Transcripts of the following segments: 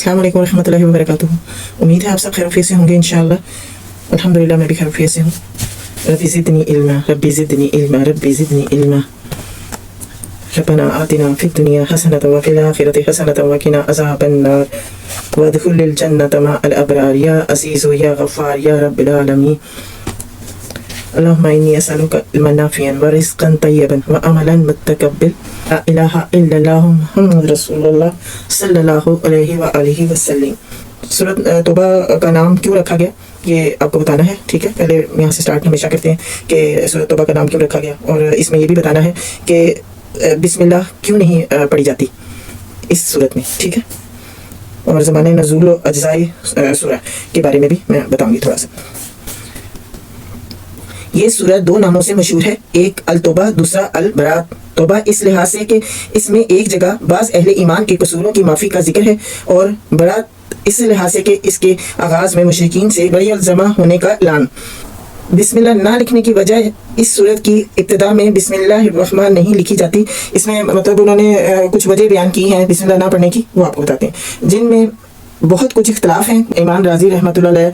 अस्सलाम वालेकुम रहमतुल्लाहि व बरकातुहू। उम्मीद है आप सब खैर से होंगे इंशाअल्लाह। अल्हम्दुलिल्लाह मैं भी खैर से हूँ। रब्बी ज़िदनी इल्मा, रब्बी ज़िदनी इल्मा, रब्बी ज़िदनी इल्मा। रब्बना आतिना फिद दुनिया हसनतन व फिल आखिरति हसनतन व किना अज़ाबन नार वदखिलिल जन्नत मअल अबरार या अज़ीज़ु या गफ़्फ़ार या रब्बिल आलमीन। अल्लाहुम्मा इन्नी असअलुका इल्मन नाफ़िअन व रिज़्क़न तय्यबन व अमलन मुतक़ब्बिल। ला इलाहा इल्लल्लाहु मुहम्मदुर रसूलुल्लाह सल्लल्लाहु अलैहि व आलिहि वसल्लम। सूरत तौबा का नाम क्यों रखा गया ये आपको बताना है, ठीक है। पहले यहाँ से स्टार्ट हमेशा करते हैं कि सूरत तौबा का नाम क्यों रखा गया, और इसमें ये भी बताना है कि बिस्मिल्लाह क्यों नहीं पढ़ी जाती इस सूरत में, ठीक है। और ज़माने नज़ूल व अज्ज़ाए सूरह के बारे में भी मैं बताऊँगी थोड़ा सा। ये सूरत दो नामों से मशहूर है, एक अल तौबा, दूसरा अल बरात। तौबा इस लिहाज से कि इसमें एक जगह बाज़ अहले ईमान के कसूरों की माफ़ी का जिक्र है, और बरात इस लिहाज से कि इसके आगाज़ में मुशरिकीन से बरी जमा होने का ऐलान। बिस्मिल्लाह ना लिखने की वजह इस सूरत की इब्तिदा में बिस्मिल्लाहिर रहमान नहीं लिखी जाती। इसमें मतलब उन्होंने कुछ वजह बयान की हैं बिस्मिल्लाह ना पढ़ने की, वो आपको बताते हैं, जिनमें बहुत कुछ इख्तलाफ हैं। इमाम राजी रहमतुल्लाह अलैह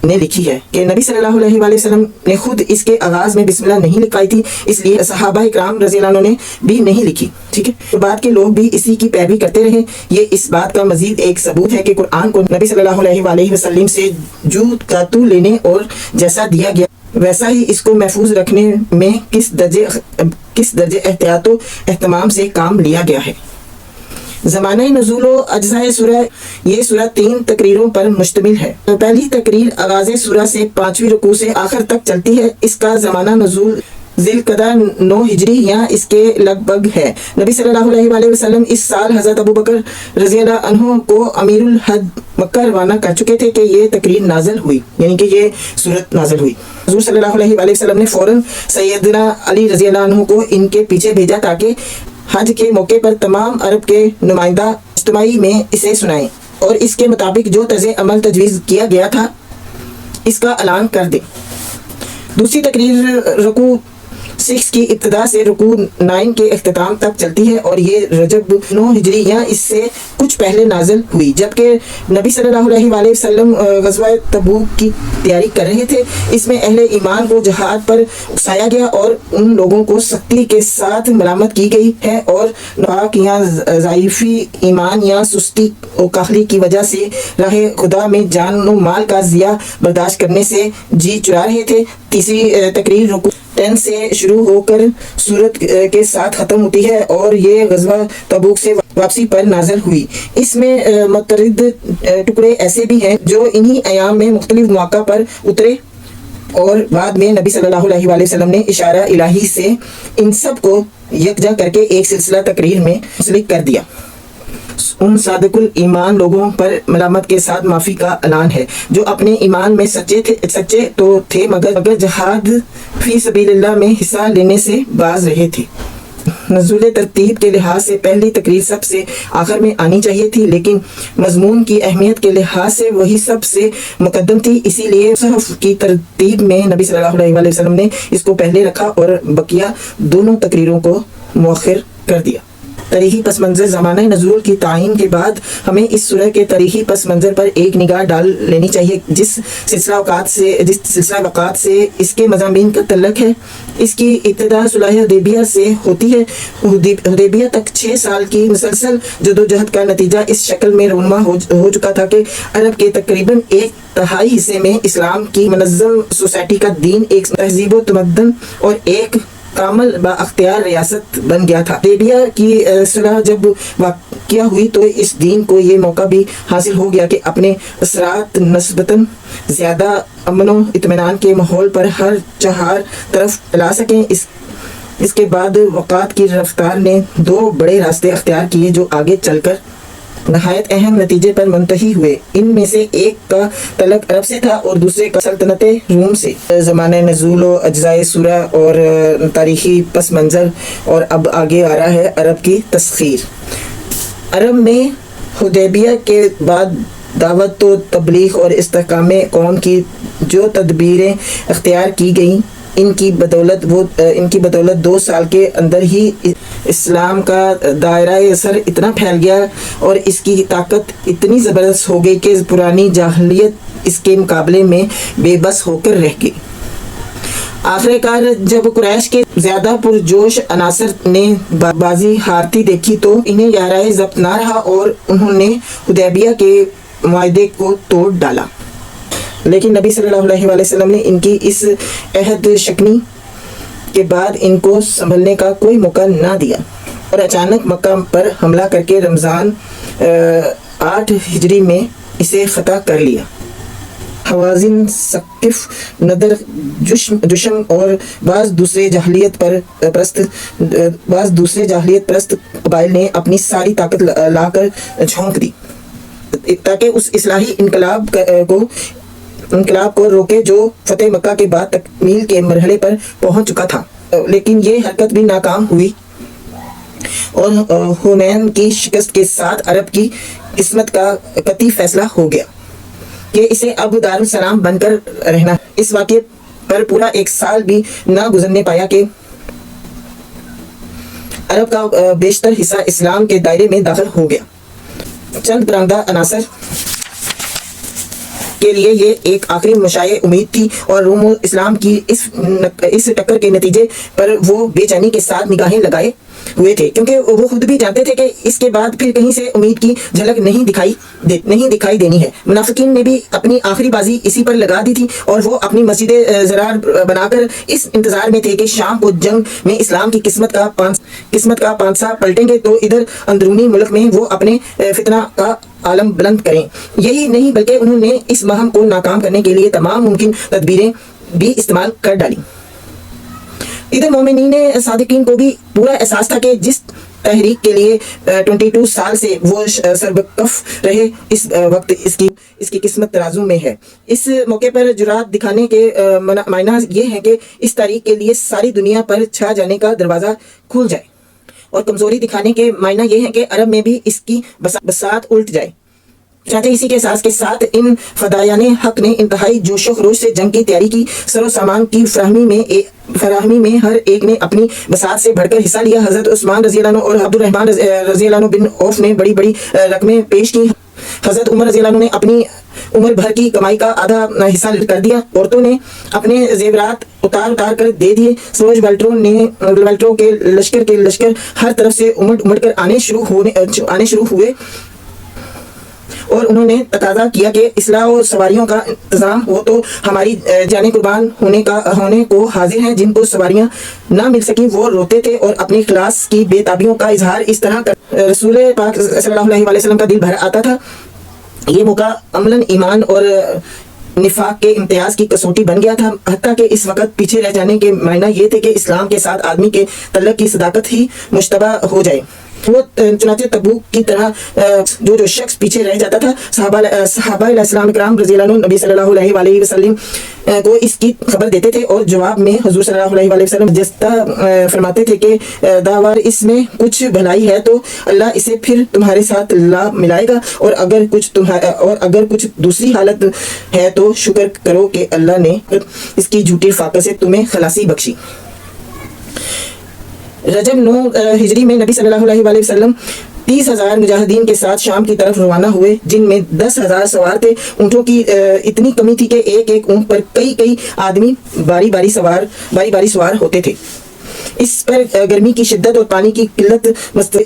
ने लिखी है कि नबी सल्लल्लाहु अलैहि वसल्लम ने खुद इसके आगाज़ में बिस्मिल्लाह नहीं लिखाई थी, इसलिए सहाबा इकराम रज़ियल्लाहु अन्हुम ने भी नहीं लिखी, ठीक है। तो बाद के लोग भी इसी की पैरवी करते रहे। ये इस बात का मजीद एक सबूत है कि कुरान को नबी सल्लल्लाहु अलैहि वसल्लम से जू का तू लेने और जैसा दिया गया वैसा ही इसको महफूज रखने में किस दर्जे एहतियात व एहतमाम से काम लिया गया है। ज़माने नज़ूल व अज्ज़ाए सूरह, ये सूरह 3 तकरीरों पर मुश्तमिल है। पहली तकरीर आगाज़े सूरह से 5वीं रुकू से आखिर तक चलती है। इसका ज़माना नज़ूल ज़िलक़दा 9 हिजरी या इसके लगभग है। नबी सल्लल्लाहु अलैहि वसल्लम इस साल हज़रत अबू बकर रज़ियल्लाहु अन्हु को अमीरुल हज मक्का रवाना कर चुके थे कि ये तकरीर नाज़िल हुई, यानी कि ये सूरत नाज़िल हुई। हुज़ूर सल्लल्लाहु अलैहि वसल्लम ने फ़ौरन सैयदना अली रज़ियल्लाहु अन्हु को इनके पीछे भेजा ताकि हज के मौके पर तमाम अरब के नुमाइंदा इज्तिमाई में इसे सुनाएं और इसके मुताबिक जो तर्ज़ अमल तजवीज़ किया गया था इसका ऐलान कर दें। दूसरी तकरीर रुकू 6 की इब्तिदा से रुकू 9 के इख्तिताम तक चलती है, और ये रजब 9 हिजरी या इससे कुछ पहले नाज़िल हुई, जबकि नबी सल्लल्लाहु अलैहि वसल्लम ग़ज़वा तबूक की तैयारी कर रहे थे। इसमें अहले ईमान को जहाद पर उकसाया गया और उन लोगों को सख्ती के साथ मलामत की गई है और नाफाक या ज़ईफ़ी ईमान या सुस्ती और काहली की वजह से राह खुदा में जान व माल का ज़िया बर्दाश्त करने से जी चुरा रहे थे। तीसरी तकरीर रुकू 10 से शुरू होकर सूरत के साथ ख़त्म होती है, और ये ग़ज़वा तबूक से वापसी पर नाज़िल हुई। इसमें मुतअद्दिद टुकड़े ऐसे भी हैं जो इन्हीं अयाम में मुख्तलिफ मौक़ा पर उतरे, और बाद में नबी सल्लल्लाहु अलैहि वसल्लम ने इशारा इलाही से इन सब को यकजा करके एक सिलसिला तकरीर में मुंसलिक कर दिया। उन सादिकुल ईमान लोगों पर मलामत के साथ माफ़ी का ऐलान है जो अपने ईमान में सच्चे तो थे मगर जहाद फी सबीलिल्लाह में हिस्सा लेने से बाज रहे थे। नज़ूल तरतीब के लिहाज से पहली तकरीर सबसे आखिर में आनी चाहिए थी, लेकिन मजमून की अहमियत के लिहाज से वही सबसे मुकद्दम थी, इसीलिए सहफ़ की तरतीब में नबी सल्लल्लाहु अलैहि वसल्लम ने इसको पहले रखा और बकिया दोनों तकरीरों को मुअख्खिर कर दिया। तारीख़ी पस मंज़र ज़माना नज़ूल की तायीन के बाद हमें इस सूरह के तारीख़ी पस मंज़र पर एक निगाह डाल लेनी चाहिए। जिस सिलसिला वक़ात से इसके मज़ामीन का तल्लुक़ है, इसकी इब्तिदा सुलह हुदैबिया से होती है। हुदैबिया तक 6 साल की मुसलसल जदोजहद का नतीजा इस शक्ल में रूनुमा हो चुका था कि अरब के तकरीबन 1/3 हिस्से में इस्लाम की मुनज़्ज़म सोसाइटी का दीन एक तहज़ीब व तमद्दुन और एक कामल बाअख्तियार रियासत बन गया था। हुदैबिया की सुलह जब वाक़िया हुई तो इस दीन को ये मौका भी हासिल हो गया कि अपने असरात नस्बतन ज़्यादा अमन व इत्मीनान के माहौल पर हर चार तरफ फैला सकें। इसके बाद वक़ात की रफ्तार ने 2 बड़े रास्ते अख्तियार किए जो आगे चलकर नहायत अहम नतीजे पर मुंतही हुए। इनमें से एक का तल्लुक़ अरब से था और दूसरे का सल्तनत रूम से। ज़माने नज़ूल व अज्ज़ाए सूरह और तारीख़ी पस मंज़र, और अब आगे आ रहा है अरब की तस्ख़ीर। अरब में हुदैबिया के बाद दावत व तबलीग और इस्तेहकाम कौम की जो तदबीरें अख्तियार की गईं, इनकी बदौलत 2 साल के अंदर ही اسلام کا دائرہ اثر اتنا پھیل گیا اور اس کی طاقت اتنی زبردست ہو گئی کہ پرانی جاہلیت اس کے مقابلے میں بے بس ہو کر رہ گئی۔ آخر کار جب قریش کے زیادہ پرجوش عناصر نے بازی ہارتی دیکھی تو انہیں یارہ ضبط نہ رہا اور انہوں نے حدیبیہ کے معاہدے کو توڑ ڈالا۔ لیکن نبی صلی اللہ علیہ وآلہ وسلم نے ان کی اس عہد شکنی کے بعد ان کو سنبھلنے کا کوئی موقع نہ دیا اور اچانک مکہ پر حملہ کر کے رمضان 8 ہجری میں اسے فتح کر لیا۔ حوازن، ثقیف، نضر، جشم اور بعض دوسرے جاہلیت پرست قبائل نے اپنی ساری طاقت لا کر جھونک دی تاکہ اس اصلاحی انقلاب کو روکے جو فتح مکہ کے بعد تکمیل کے مرحلے پر پہنچ چکا تھا، لیکن یہ حرکت بھی ناکام ہوئی اور حنین کی شکست کے ساتھ عرب کی قسمت کا قطعی فیصلہ ہو گیا کہ اسے اب دارالسلام بن کر رہنا۔ اس واقعے پر پورا 1 سال بھی نہ گزرنے پایا کہ عرب کا بیشتر حصہ اسلام کے دائرے میں داخل ہو گیا۔ چند پراندہ عناصر کے لیے یہ ایک آخری مشاع امید تھی اور روم و اسلام کی اس ٹکر کے نتیجے پر وہ بے چینی کے ساتھ نگاہیں لگائے ہوئے تھے، کیونکہ وہ خود بھی جانتے تھے کہ اس کے بعد پھر کہیں سے امید کی جھلک نہیں دکھائی دینی ہے۔ منافقین نے بھی اپنی آخری بازی اسی پر لگا دی تھی اور وہ اپنی مسجد زرار بنا کر اس انتظار میں تھے کہ شام کو جنگ میں اسلام کی قسمت کا پانسا پلٹیں گے تو ادھر اندرونی ملک میں وہ اپنے فتنہ کا عالم بلند کریں۔ یہی نہیں بلکہ انہوں نے اس مہم کو ناکام کرنے کے لیے تمام ممکن تدبیریں بھی استعمال کر ڈالی۔ ادھر مومنین صادقین کو بھی پورا احساس تھا کہ جس تحریک کے لیے 22 سال سے وہ سربکف رہے، اس وقت اس کی قسمت ترازو میں ہے۔ اس موقع پر جرات دکھانے کے معنی یہ ہے کہ اس تحریک کے لیے ساری دنیا پر چھا جانے کا دروازہ کھل جائے، اور کمزوری دکھانے کے معنی یہ ہے کہ عرب میں بھی اس کی بساط الٹ جائے۔ چنانچہ اسی کے احساس کے ساتھ ان فدایان حق نے انتہائی جوش و خروش سے جنگ کی تیاری کی۔ سر و سامان کی فراہمی میں ہر ایک نے اپنی بساط سے بڑھ کر حصہ لیا۔ حضرت عثمان رضی اللہ عنہ اور عبد الرحمن رضی اللہ عنہ بن عوف نے بڑی بڑی رقمیں پیش کی۔ حضرت عمر رضی اللہ عنہ نے اپنی عمر بھر کی کمائی کا آدھا حصہ کر دیا۔ عورتوں نے اپنے زیورات اتار کر دے دیے۔ سوج بلٹروں کے لشکر ہر طرف سے امڑ کر آنے شروع ہوئے اور انہوں نے تقاضا کیا کہ اصلاح و سواریوں کا انتظام ہو تو ہماری جانیں قربان ہونے کو حاضر ہیں۔ جن کو سواریاں نہ مل سکیں وہ روتے تھے اور اپنی خلاص کی بے تابیوں کا اظہار اس طرح کر رسول پاک صلی اللہ علیہ وآلہ وسلم کا دل بھر آتا تھا۔ یہ موقع عملاً ایمان اور نفاق کے امتیاز کی کسوٹی بن گیا تھا، حتیٰ کہ اس وقت پیچھے رہ جانے کے معنی یہ تھے کہ اسلام کے ساتھ آدمی کے تعلق کی صداقت ہی مشتبہ ہو جائے۔ وہ چنانچہ تبوک کی طرح جو شخص پیچھے رہ جاتا تھا، صحابہ علیہ السلام اکرام رضی اللہ عنہ نبی صلی اللہ علیہ وآلہ وسلم کو اس کی خبر دیتے تھے اور جواب میں حضور صلی اللہ علیہ وآلہ وسلم جستہ فرماتے تھے کہ داور اس میں کچھ بھلائی ہے تو اللہ اسے پھر تمہارے ساتھ لا ملائے گا، اور اگر کچھ دوسری حالت ہے تو شکر کرو کہ اللہ نے اس کی جھوٹی فاقہ سے تمہیں خلاصی بخشی۔ رجب 9 ہجری میں نبی صلی اللہ علیہ وآلہ وسلم 30,000 مجاہدین کے ساتھ شام کی طرف روانہ ہوئے، جن میں 10,000 سوار تھے۔ اونٹوں کی اتنی کمی تھی کہ ایک اونٹ پر کئی آدمی باری باری سوار ہوتے تھے۔ اس پر گرمی کی شدت اور پانی کی قلت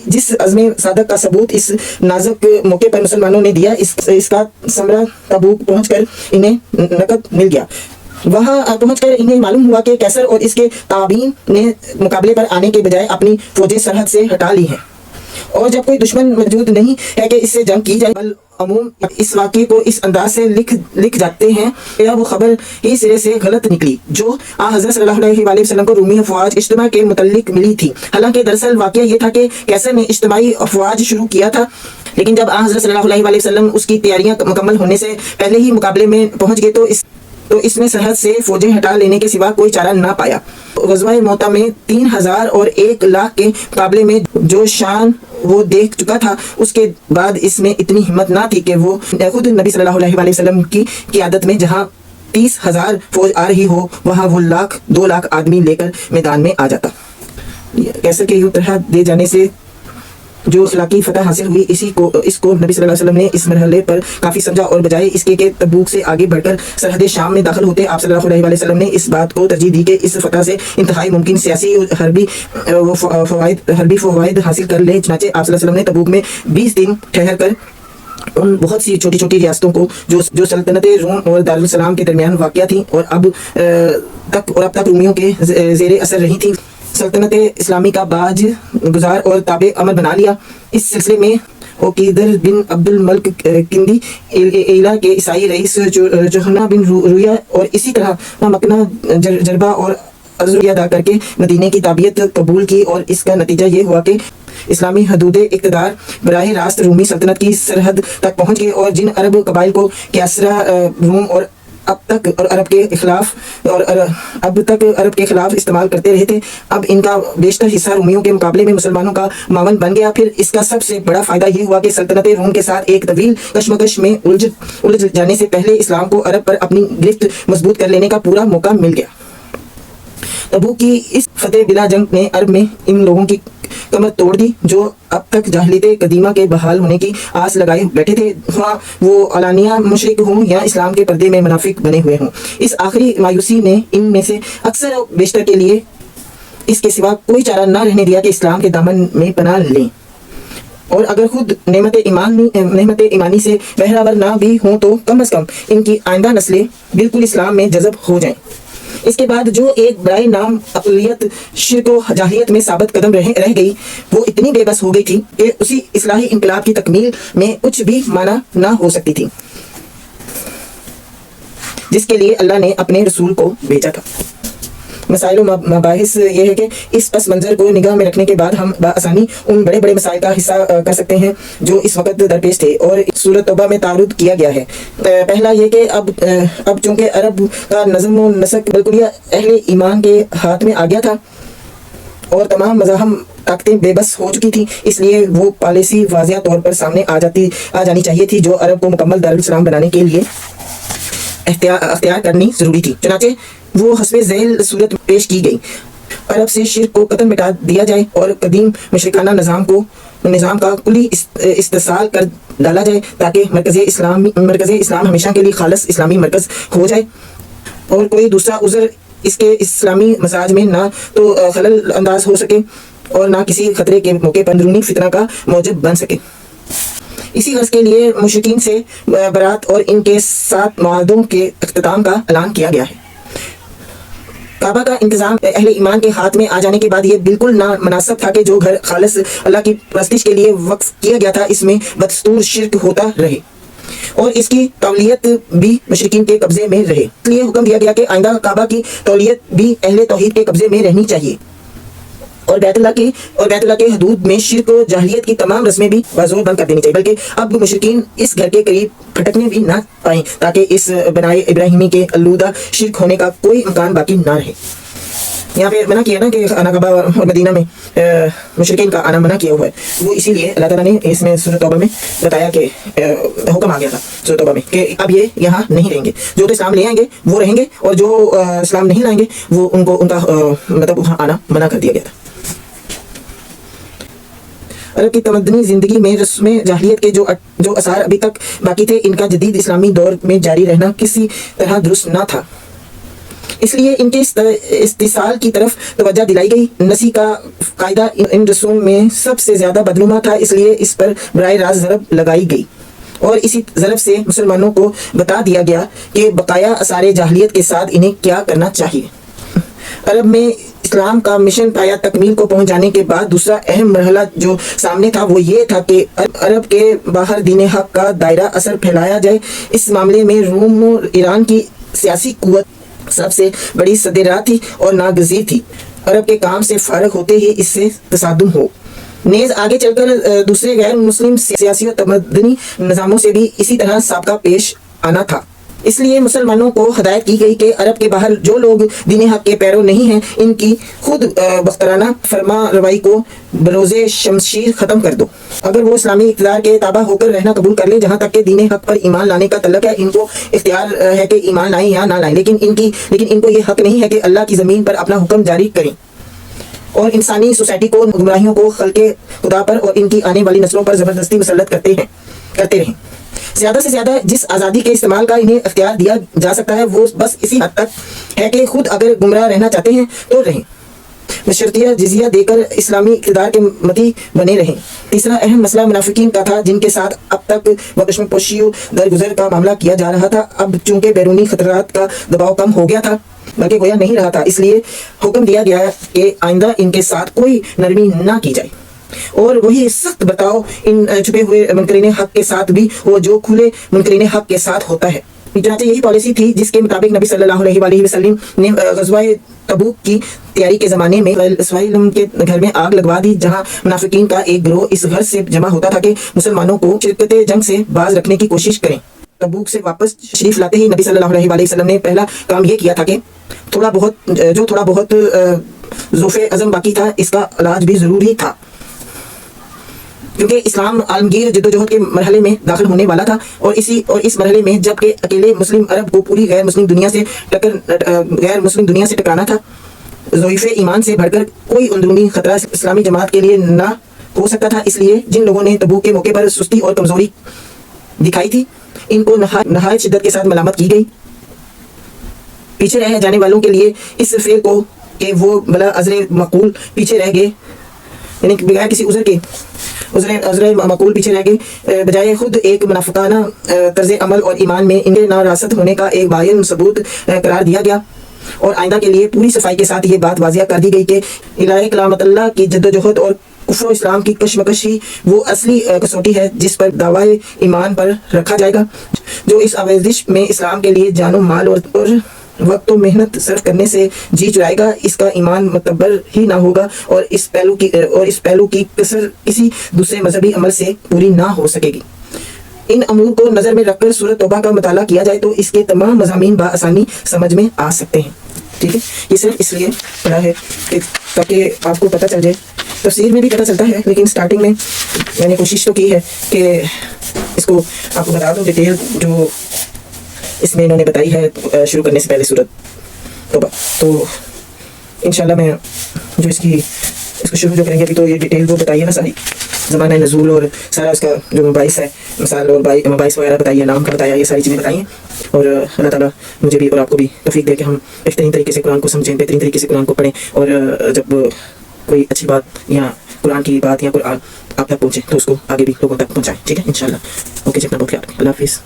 جس عزم صادق کا ثبوت اس نازک موقع پر مسلمانوں نے دیا، اس کا ثمرہ تبوک پہنچ کر انہیں نقد مل گیا۔ وہاں پہنچ کر انہیں معلوم ہوا کہ کیسر اور اس کے تابعین نے مقابلے پر آنے کے بجائے اپنی فوجیں سرحد سے ہٹا لی ہیں، اور جب کوئی دشمن موجود نہیں ہے کہ اس سے جنگ کی جائے، عموم اس واقعے کو اس انداز سے لکھ جاتے ہیں کہ وہ خبر ہی سرے سے غلط نکلی جو حضرت صلی اللہ علیہ وآلہ وسلم کو رومی افواج اجتماع کے متعلق ملی تھی۔ حالانکہ دراصل واقعہ یہ تھا کہ کیسر نے اجتماعی افواج شروع کیا تھا، لیکن جب حضرت صلی اللہ علیہ وآلہ وسلم اس کی تیاریاں مکمل ہونے سے پہلے ہی مقابلے میں پہنچ گئے تو اس نے سرحد سے فوجیں ہٹا لینے کے سوا کوئی چارہ نہ پایا۔ غزوہ موتا میں 3,000 اور 1,00,000 کے مقابلے میں جو شان وہ دیکھ چکا تھا، اس کے بعد اس میں اتنی ہمت نہ تھی کہ وہ خود نبی صلی اللہ علیہ وآلہ وسلم کی قیادت میں جہاں 30,000 فوج آ رہی ہو وہاں وہ 1,00,000 2,00,000 آدمی لے کر میدان میں آ جاتا۔ कैसर के युद्ध तरह दे जाने से जो इखलाकी फतह हासिल हुई इसको नबी सल्लल्लाहु अलैहि वसल्लम ने इस मरहले पर काफ़ी समझा और बजाय इसके कि तबूक से आगे बढ़कर सरहद शाम में दाखिल होते आप सल्लल्लाहु अलैहि वसल्लम ने इस बात को तरजीह दी कि इस फतह से इंतहाई मुमकिन सियासी और हरबी फ़वाइद हासिल कर लें। चनाचे आप सल्लल्लाहु अलैहि वसल्लम ने तबूक में 20 दिन ठहर कर उन बहुत सी छोटी छोटी रियासतों को जो सल्तनत रोम और दारुल सलाम के दरमियान वाक़या थी और अब तक रोमियों के ज़ेरे असर रही थी, सल्तनत इस्लामी का बाज गुजार और ताबे अमल बना लिया। इस सिलसिले में ओकीदर बिन अब्दुल मल्क किंदी एला के ईसाई रईस जोहन्ना बिन रुया और इसी तरह मकना जरबा और अज़ुरिया अदा करके मदीने की ताबियत कबूल की और इसका नतीजा ये हुआ कि इस्लामी हदूद इक़्तिदार बराह रास्त रूमी सल्तनत की सरहद तक पहुँच गए और जिन अरब कबाइल को कैसरा रूम और अब तक अरब के खिलाफ इस्तेमाल करते रहे थे, अब इनका बेशतर हिस्सा रोमियों के मुकाबले में मुसलमानों का मावन बन गया। फिर इसका सबसे बड़ा फ़ायदा ये हुआ कि सल्तनत रोम के साथ एक तवील कशमकश में उलझ जाने से पहले इस्लाम को अरब पर अपनी गिरफ्त मजबूत कर लेने का पूरा मौका मिल गया। तबूक की इस फतेह बिला जंग ने अरब में इन लोगों की कमर तोड़ दी जो अब तक जाहिलियत कदीमा के बहाल होने की आस लगाए बैठे थे, हाँ वो अलानिया मुशरिक हों या इस्लाम के पर्दे में मुनाफिक बने हुए हों। इस आखिरी मायूसी ने इनमें से अक्सर और बेशतर के लिए इसके सिवा कोई चारा ना रहने दिया कि इस्लाम के दामन में पनाह लें और अगर खुद नेमत ईमानी से बहरावर ना भी हों तो कम अज़ कम इनकी आइंदा नस्लें बिल्कुल इस्लाम में जज़ब हो जाएं। इसके बाद जो एक बड़ाई नाम अक़लियत शिर्क व जाहिलियत में साबित कदम रह गई, वो इतनी बेबस हो गई थी कि उसी इस्लाही इनकलाब की तकमील में कुछ भी माना ना हो सकती थी जिसके लिए अल्लाह ने अपने रसूल को भेजा था। मसाइल मबाहिस ये है कि इस पस मंज़र को निगाह में रखने के बाद हम बआसानी उन बड़े बड़े मसाइल का हिस्सा कर सकते हैं जो इस वक्त दरपेश थे और सूरत तौबा में तारुद किया गया है। पहला ये कि अब चूँकि अरब का नज़्म व नसक बिल्कुल अहले ईमान के हाथ में आ गया था और तमाम मज़ाहम ताकतें बेबस हो चुकी थी, इसलिए वो पॉलिसी वाज़िया तौर पर सामने आ जानी चाहिए थी जो अरब को मुकम्मल दारुल इस्लाम बनाने के लिए अख्तियार करनी ज़रूरी थी। चुनाचे वो हस्बे ज़ैल सूरत पेश की गई, अरब से शिर्क को कतल मिटा दिया जाए और कदीम मुशरिकाना निज़ाम का कुली इस्तेसाल कर डाला जाए ताकि मरकज़ इस्लाम हमेशा के लिए खालिस इस्लामी मरकज़ हो जाए और कोई दूसरा उज़र इसके इस्लामी मजाज में ना तो खलल अंदाज हो सके और ना किसी खतरे के मौके पर अंदरूनी फितना का मौजब बन सके। इसी गर्ज के लिए मुशरिकीन से बरात और इनके साथ मुआहदों के इख्तिताम का ऐलान किया गया है। काबा का इंतजाम अहले ईमान के हाथ में आ जाने के बाद ये बिल्कुल ना मुनासिब था कि जो घर खालिस अल्लाह की परस्तिश के लिए वक्फ किया गया था इसमें बदस्तूर शिर्क होता रहे और इसकी तौलियत भी मुशरिकीन के कब्जे में रहे। इसलिए हुक्म दिया गया कि आइंदा काबा की तौलियत भी अहले तौहीद के कब्जे में रहनी चाहिए और बैतुल्लाह के हदूद में शिर्क और जाहिलियत की तमाम रस्में भी बाज़ोर बंद कर देनी चाहिए, बल्कि अब मुशरिकीन इस घर के करीब फटकने भी ना पाएं ताकि इस बनाए इब्राहिमी के आलूदा शिर्क होने का कोई इम्कान बाकी ना रहे। यहाँ पे मना किया ना कि खाना काबा और मदीना में मुशरिकीन का आना मना किया हुआ है, वो इसीलिए अल्लाह ताला ने इसमें सूरत तौबा में बताया कि हुक्म आ गया था सूरत तौबा में कि अब ये यहाँ नहीं रहेंगे, जो तो इस्लाम ले आएंगे वो रहेंगे और जो इस्लाम नहीं लाएंगे वो उनका मतलब वहाँ आना मना कर दिया गया था। अरब की तमद्दनी ज़िंदगी में रस्में जाहिलियत के जो असार अभी तक बाकी थे, इनका जदीद इस्लामी दौर में जारी रहना किसी तरह दुरुस्त ना था, इसलिए इनके इस्तिसाल की तरफ तवज्जो दिलाई गई। नसी का कायदा इन रसूम में सबसे ज़्यादा बदनुमा था, इसलिए इस पर बराह रास्त ज़रब लगाई गई और इसी ज़रब से मुसलमानों को बता दिया गया कि बकाया असारे जाहिलियत के साथ इन्हें क्या करना चाहिए। अरब में इस्लाम का मिशन पाया तकमील को पहुंच जाने के बाद दूसरा अहम मरहला जो सामने था वो ये था कि अरब के बाहर दीन हक का दायरा असर फैलाया जाए। इस मामले में रोम और ईरान की सियासी कुव्वत सबसे बड़ी सदेराह थी और नागज़ीर थी। अरब के काम से फारग होते ही इससे तसादुम हो नेज़ आगे चलकर दूसरे गैर मुस्लिम सियासी और तमद्दनी निज़ामों से भी इसी तरह साबका पेश आना था। इसलिए मुसलमानों को हदायत की गई कि अरब के बाहर जो लोग दीन हक के पैरो नहीं हैं इनकी खुद बख्तराना फरमा रवाई को बरोज़े शमशीर ख़त्म कर दो। अगर वो इस्लामी इक़्तिदार के ताबा होकर रहना कबूल कर ले, जहाँ तक के दीन हक पर ईमान लाने का तल्लुक़ है, इनको इख्तियार है कि ईमान लाएं या ना लाएं, लेकिन इनको ये हक नहीं है कि अल्लाह की ज़मीन पर अपना हुक्म जारी करें। اور انسانی سوسائٹی کو گمراہیوں کو خلق خدا پر اور ان کی آنے والی نسلوں پر زبردستی مسلط کرتے رہیں۔ زیادہ سے زیادہ جس آزادی کے استعمال کا انہیں اختیار دیا جا سکتا ہے وہ بس اسی حد تک ہے کہ خود اگر گمراہ رہنا چاہتے ہیں تو رہیں، بشرطیہ جزیہ دے کر اسلامی اقتدار کے متی بنے رہیں۔ تیسرا اہم مسئلہ منافقین کا تھا، جن کے ساتھ اب تک بکشم پوشی و درگزر کا معاملہ کیا جا رہا تھا۔ اب چونکہ بیرونی خطرات کا دباؤ کم ہو گیا تھا بلکہ گویا نہیں رہا تھا، اس لیے حکم دیا گیا کہ آئندہ ان کے ساتھ کوئی نرمی نہ کی جائے اور وہی سخت برتاؤ ان چھپے ہوئے منکرین حق کے ساتھ بھی ہو جو کھلے منکرین حق کے ساتھ ہوتا ہے۔ چنانچہ یہی پالیسی تھی جس کے مطابق نبی صلی اللہ علیہ وآلہ وسلم نے غزوہ تبوک کی تیاری کے زمانے میں سویلم کے گھر میں آگ لگوا دی، جہاں منافقین کا ایک گروہ اس گھر سے جمع ہوتا تھا کہ مسلمانوں کو شرکت جنگ سے باز رکھنے کی کوشش کریں۔ تبوک سے واپس تشریف لاتے ہی نبی صلی اللہ علیہ وآلہ وسلم نے پہلا کام یہ کیا تھا کہ تھوڑا بہت ضعف عزم باقی تھا اس کا علاج بھی ضروری تھا، کیونکہ اسلام عالمگیر جدوجہد کے مرحلے میں داخل ہونے والا تھا، اور اس مرحلے میں جب کہ اکیلے مسلم عرب کو پوری غیر مسلم دنیا سے ٹکرانا تھا، ضعیف ایمان سے بڑھ کر کوئی اندرونی خطرہ اسلامی جماعت کے لیے نہ ہو سکتا تھا۔ اس لیے جن لوگوں نے تبوک کے موقع پر سستی اور کمزوری دکھائی تھی ان کو نہایت شدت کے ساتھ ملامت کی گئی۔ پیچھے رہ جانے والوں کے لیے اس فعل کو کہ وہ بلا عذر معقول پیچھے رہ گئے، یعنی بغیر کسی عذر معقول پیچھے رہ گئے، بجائے خود ایک منافقانہ طرز عمل اور ایمان میں ان کے ناراست ہونے کا ایک باین ثبوت قرار دیا گیا، اور آئندہ کے لیے پوری صفائی کے ساتھ یہ بات واضح کر دی گئی کہ الہ کلامت اللہ کی جدوجہد اور کفر و اسلام کی کشمکش ہی وہ اصلی کسوٹی ہے جس پر دعوی ایمان پر رکھا جائے گا۔ جو اس آویزش میں اسلام کے لیے جان و مال اور وقت و محنت صرف کرنے سے جی چرائے گا، اس کا ایمان معتبر ہی نہ ہوگا، اور اس پہلو کی کسر کسی دوسرے مذہبی عمل سے پوری نہ ہو سکے گی۔ ان امور کو نظر میں رکھ کر سورۃ توبہ کا مطالعہ کیا جائے تو اس کے تمام مضامین بآسانی سمجھ میں آ سکتے ہیں۔ ٹھیک ہے، یہ صرف اس لیے پڑھا ہے کہ تاکہ آپ کو پتہ چل جائے۔ تفسیر میں بھی پتہ چلتا ہے، لیکن سٹارٹنگ میں میں نے کوشش تو کی ہے کہ اس کو آپ کو بتا دوں ڈیٹیل جو اس میں انہوں نے بتائی ہے شروع کرنے سے پہلے سورۃ توبہ۔ تو انشاءاللہ میں جو اس کو شروع جو کریں گے ابھی تو یہ ڈیٹیل وہ بتائیے نا، ساری زمانہ نزول اور سارا اس کا جو مباحث ہے، مثال اور مباحث وغیرہ بتائیے، نام کا بتایا، یہ ساری چیزیں بتائیں، اور اللہ تعالیٰ مجھے بھی اور آپ کو بھی توفیق دے کہ ہم بہترین طریقے سے قرآن کو سمجھیں، بہترین طریقے سے قرآن کو پڑھیں، اور جب کوئی اچھی بات یا قرآن کی بات یا قرآن آپ تک پہنچے تو اس کو آگے بھی لوگوں تک پہنچائیں۔ ٹھیک ہے انشاءاللہ۔ اوکے جی، اپنا بہت خیال رکھیں، اللہ حافظ۔